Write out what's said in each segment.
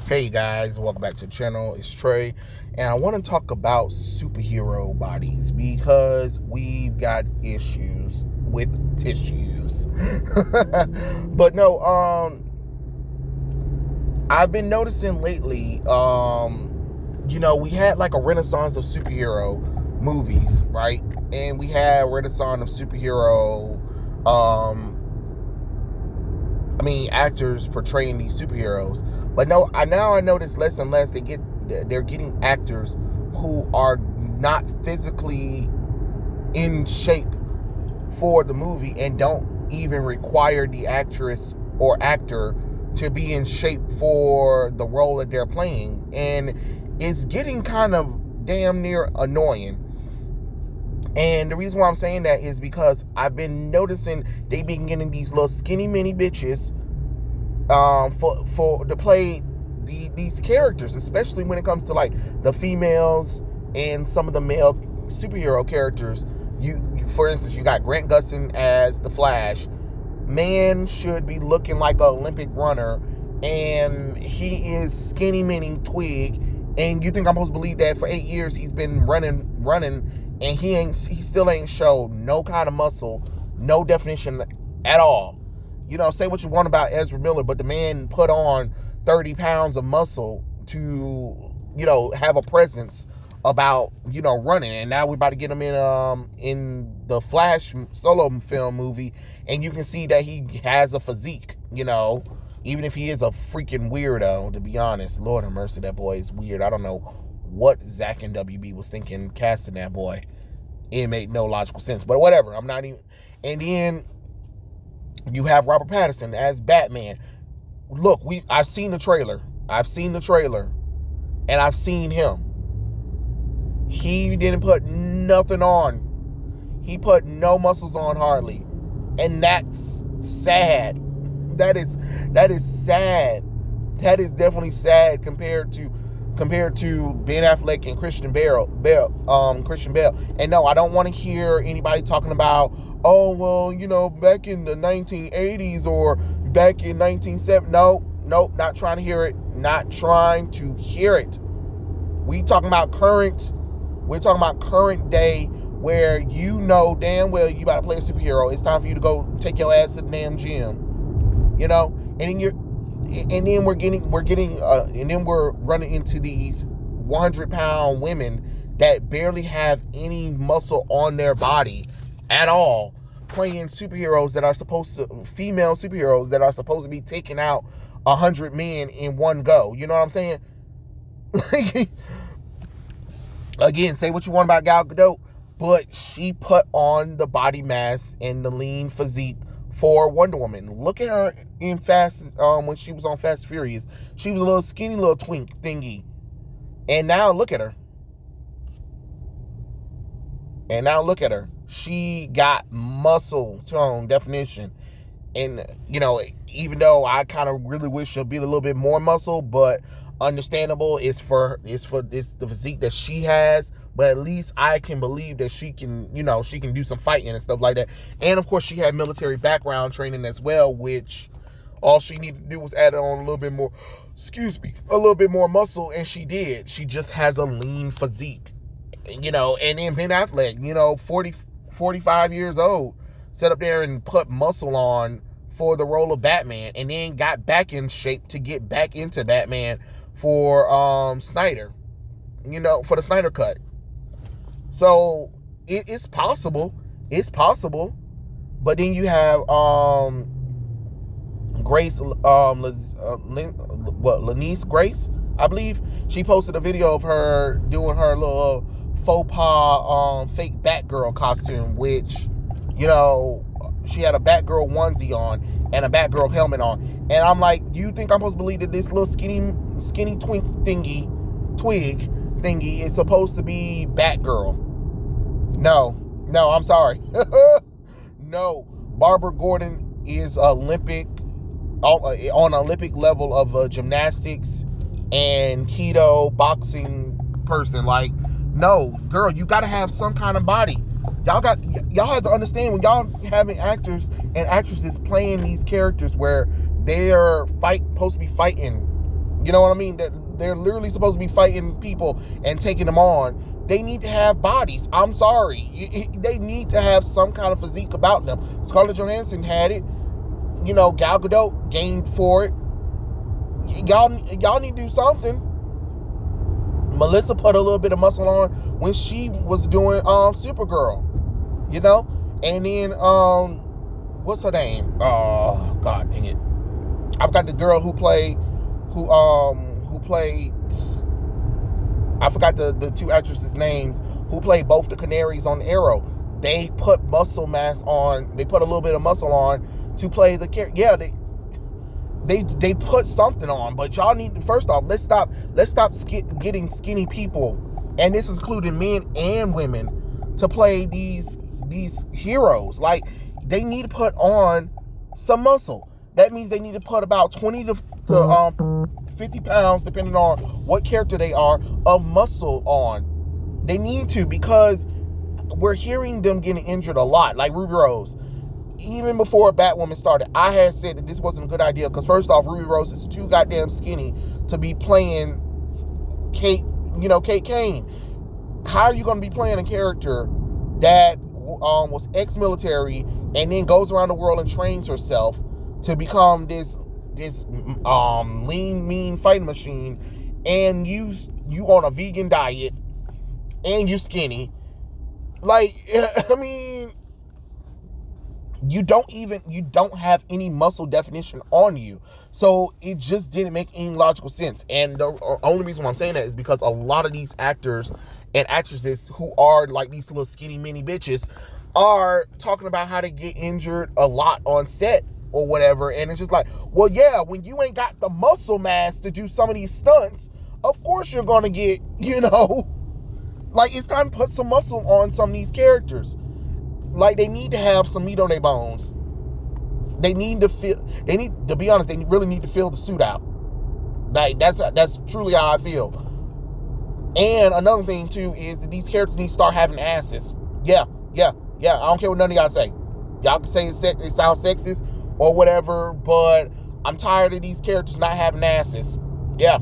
Hey guys, welcome back to the channel. It's Trey, and I want to talk about superhero bodies because we've got issues with tissues. But no, I've been noticing lately, we had like a renaissance of superhero movies, right? And we had a renaissance of superhero, actors portraying these superheroes. But no, now I notice less and less they're getting actors who are not physically in shape for the movie and don't even require the actress or actor to be in shape for the role that they're playing. And it's getting kind of damn near annoying. And the reason why I'm saying that is because I've been noticing they've been getting these little skinny mini bitches for to play these characters, especially when it comes to like the females and some of the male superhero characters. You for instance, you got Grant Gustin as the Flash. Man should be looking like an Olympic runner, and he is skinny mini twig. And you think I'm supposed to believe that for 8 years he's been running, and he still ain't showed no kind of muscle, no definition at all. Say what you want about Ezra Miller, but the man put on 30 pounds of muscle to, have a presence about, running. And now we're about to get him in the Flash solo film movie, and you can see that he has a physique, even if he is a freaking weirdo, to be honest. Lord have mercy, that boy is weird. I don't know what Zach and WB was thinking casting that boy. It made no logical sense, but whatever. I'm not even. And then you have Robert Pattinson as Batman. Look, I've seen the trailer, and I've seen him. He didn't put nothing on. He put no muscles on hardly, and that's sad. That is sad. That is definitely sad compared to Ben Affleck and Christian Bale. And no, I don't want to hear anybody talking about, oh, well, back in the 1980s or back in 1970. No, not trying to hear it. Not trying to hear it. We're talking about current day, where damn well you about to play a superhero. It's time for you to go take your ass to the damn gym. And then we're running into these 100-pound women that barely have any muscle on their body at all, playing superheroes that are female superheroes that are supposed to be taking out 100 men in one go. You know what I'm saying? Again, say what you want about Gal Gadot, but she put on the body mass and the lean physique for Wonder Woman. Look at her in when she was on Fast and Furious. She was a little skinny little twink thingy. And now look at her. She got muscle tone definition. And, even though I kind of really wish she'll be a little bit more muscle, but understandable, it's for the physique that she has. But at least I can believe that she can do some fighting and stuff like that. And of course, she had military background training as well, which all she needed to do was add on a little bit more muscle, and she did. She just has a lean physique, and then Ben Affleck, 45 years old, sat up there and put muscle on for the role of Batman, and then got back in shape to get back into Batman for Snyder, for the Snyder cut. So it's possible. But then you have Grace, Laniece Grace, I believe. She posted a video of her doing her little faux pas fake Batgirl costume, which she had a Batgirl onesie on and a Batgirl helmet on. And I'm like, you think I'm supposed to believe that this little skinny twig thingy is supposed to be Batgirl? No, I'm sorry. No, Barbara Gordon is on Olympic level of gymnastics and keto boxing person. Like, no, girl, you got to have some kind of body. Y'all have to understand, when y'all having actors and actresses playing these characters where they are supposed to be fighting, You know what I mean? They're literally supposed to be fighting people and taking them on. They need to have bodies. I'm sorry. They need to have some kind of physique about them. Scarlett Johansson had it. You know, Gal Gadot gained for it. Y'all need to do something. Melissa put a little bit of muscle on when she was doing Supergirl. You know? And then what's her name? Oh, God dang it. I've got the girl who played I forgot the two actresses' names who played both the Canaries on Arrow. They put muscle mass on. They put a little bit of muscle on to play the character. Yeah, they put something on. But y'all need to, first off, let's stop getting skinny people, and this is including men and women, to play these heroes. Like, they need to put on some muscle. That means they need to put about 20 to 50 pounds, depending on what character they are, of muscle on. They need to, because we're hearing them getting injured a lot. Like Ruby Rose. Even before Batwoman started, I had said that this wasn't a good idea, because first off, Ruby Rose is too goddamn skinny to be playing Kate Kane. How are you going to be playing a character that was ex-military and then goes around the world and trains herself to become this lean, mean fighting machine, and you on a vegan diet, and you skinny? Like, I mean, you don't have any muscle definition on you. So it just didn't make any logical sense. And the only reason why I'm saying that is because a lot of these actors and actresses who are like these little skinny mini bitches are talking about how they get injured a lot on set or whatever. And it's just like, well, yeah, when you ain't got the muscle mass to do some of these stunts, of course you're going to get, like, it's time to put some muscle on some of these characters. Like, they need to have some meat on their bones. They need to be honest, they really need to fill the suit out. Like, that's truly how I feel. And another thing too is that these characters need to start having asses. Yeah. I don't care what none of y'all say. Y'all can say it sounds sexist or whatever, but I'm tired of these characters not having asses. Yeah.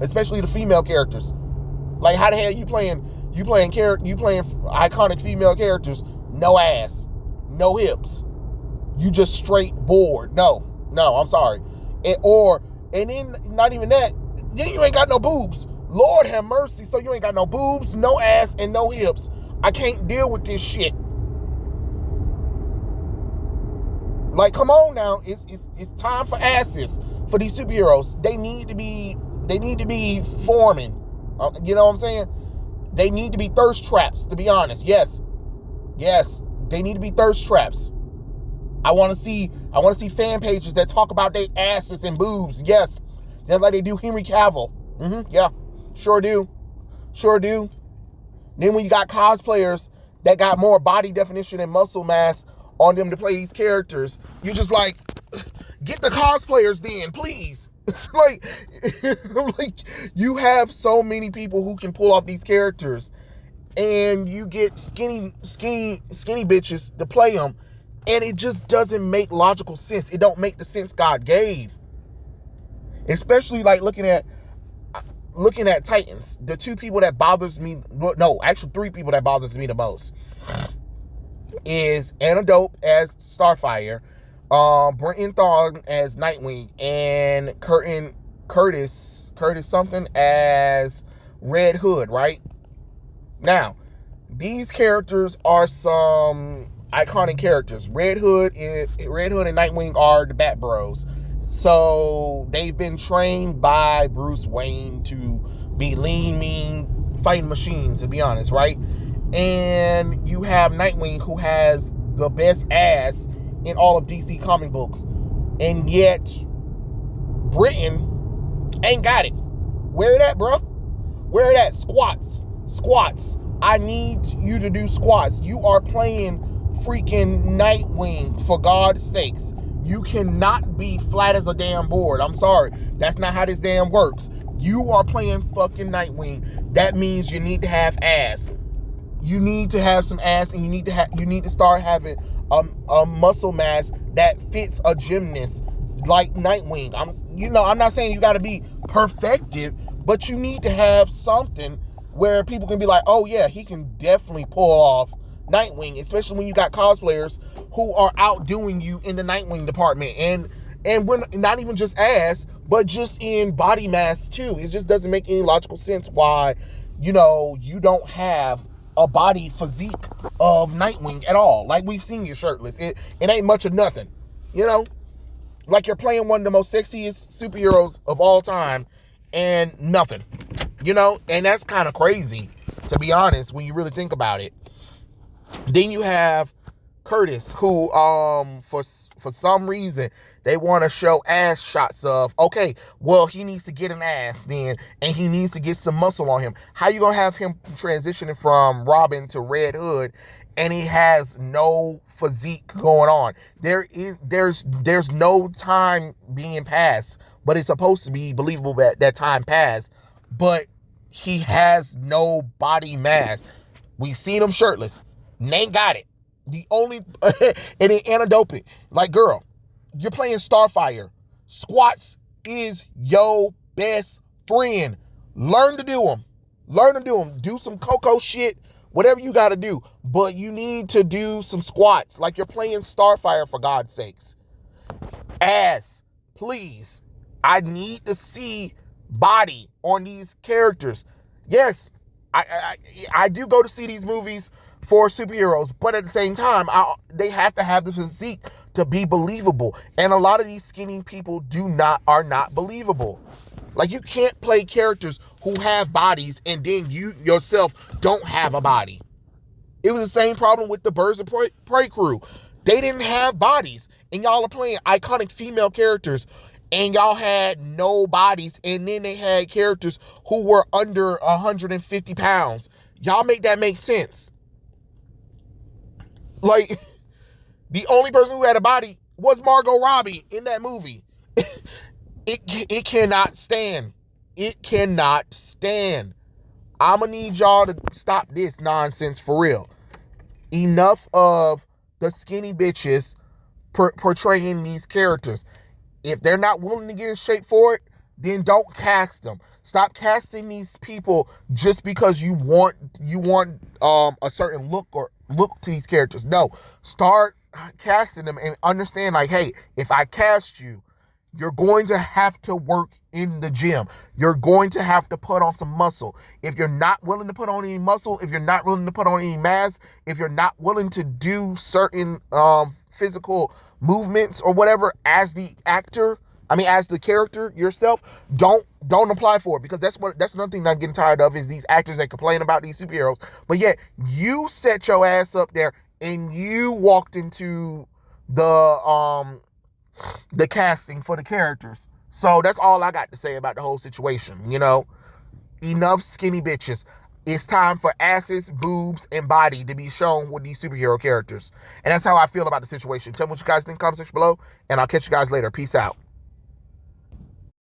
Especially the female characters. Like, how the hell you playing iconic female characters, no ass, no hips. You just straight bored. No, I'm sorry. And then not even that, then you ain't got no boobs. Lord have mercy. So you ain't got no boobs, no ass, and no hips. I can't deal with this shit. Like, come on now. It's time for asses for these superheroes. They need to be forming. You know what I'm saying? They need to be thirst traps, to be honest. Yes. They need to be thirst traps. I want to see fan pages that talk about their asses and boobs. Yes. Just like they do Henry Cavill. Yeah. Sure do. Then when you got cosplayers that got more body definition and muscle mass on them to play these characters, you're just like, get the cosplayers then, please. like you have so many people who can pull off these characters, and you get skinny bitches to play them, and it just doesn't make logical sense. It don't make the sense God gave. Especially like looking at Titans. The two people that bothers me, no, actually three people that bothers me the most is Antidote as Starfire, Brenton Thong as Nightwing, and Curtis something as Red Hood, right? Now, these characters are some iconic characters. Red Hood and Nightwing are the Bat Bros. So they've been trained by Bruce Wayne to be lean, mean fighting machines, to be honest, right? And you have Nightwing, who has the best ass in all of DC comic books, and yet Britain ain't got it. Where it at, bro? Where it at? Squats. I need you to do squats. You are playing freaking Nightwing, for God's sakes. You cannot be flat as a damn board. I'm sorry. That's not how this damn works. You are playing fucking Nightwing. That means you need to have ass. You need to have some ass, and you need to start having a muscle mass that fits a gymnast like Nightwing. I'm not saying you got to be perfected, but you need to have something where people can be like, oh yeah, he can definitely pull off Nightwing, especially when you got cosplayers who are outdoing you in the Nightwing department. And we're not even just ass, but just in body mass too. It just doesn't make any logical sense why, you don't have a body physique of Nightwing at all. Like, we've seen you shirtless. It ain't much of nothing, Like, you're playing one of the most sexiest superheroes of all time and nothing, And that's kind of crazy, to be honest, when you really think about it. Then you have Curtis, who, for some reason, they want to show ass shots of, okay, well, he needs to get an ass then, and he needs to get some muscle on him. How you gonna have him transitioning from Robin to Red Hood, and he has no physique going on? There's no time being passed, but it's supposed to be believable that time passed, but he has no body mass. We've seen him shirtless. Nate got it. The only and then Antidote, like, girl, you're playing Starfire. Squats is your best friend. Learn to do them. Do some Coco shit, whatever you got to do. But you need to do some squats. Like, you're playing Starfire, for God's sakes. Ass, please. I need to see body on these characters. Yes, I do go to see these movies for superheroes, but at the same time, they have to have the physique to be believable. And a lot of these skinny people are not believable. Like, you can't play characters who have bodies and then you yourself don't have a body. It was the same problem with the Birds of Prey crew. They didn't have bodies, and y'all are playing iconic female characters, and y'all had no bodies, and then they had characters who were under 150 pounds. Y'all make that make sense. Like, the only person who had a body was Margot Robbie in that movie. It cannot stand. It cannot stand. I'm going to need y'all to stop this nonsense for real. Enough of the skinny bitches portraying these characters. If they're not willing to get in shape for it, then don't cast them. Stop casting these people just because you want a certain look to these characters. No, start casting them and understand, like, hey, if I cast you, you're going to have to work in the gym. You're going to have to put on some muscle. If you're not willing to put on any muscle, if you're not willing to put on any mass, if you're not willing to do certain physical movements or whatever as the character yourself, don't apply for it, because that's another thing that I'm getting tired of, is these actors that complain about these superheroes, but yet you set your ass up there and you walked into the casting for the characters. So that's all I got to say about the whole situation. Enough skinny bitches. It's time for asses, boobs, and body to be shown with these superhero characters. And that's how I feel about the situation. Tell me what you guys think in the comment section below, and I'll catch you guys later. Peace out.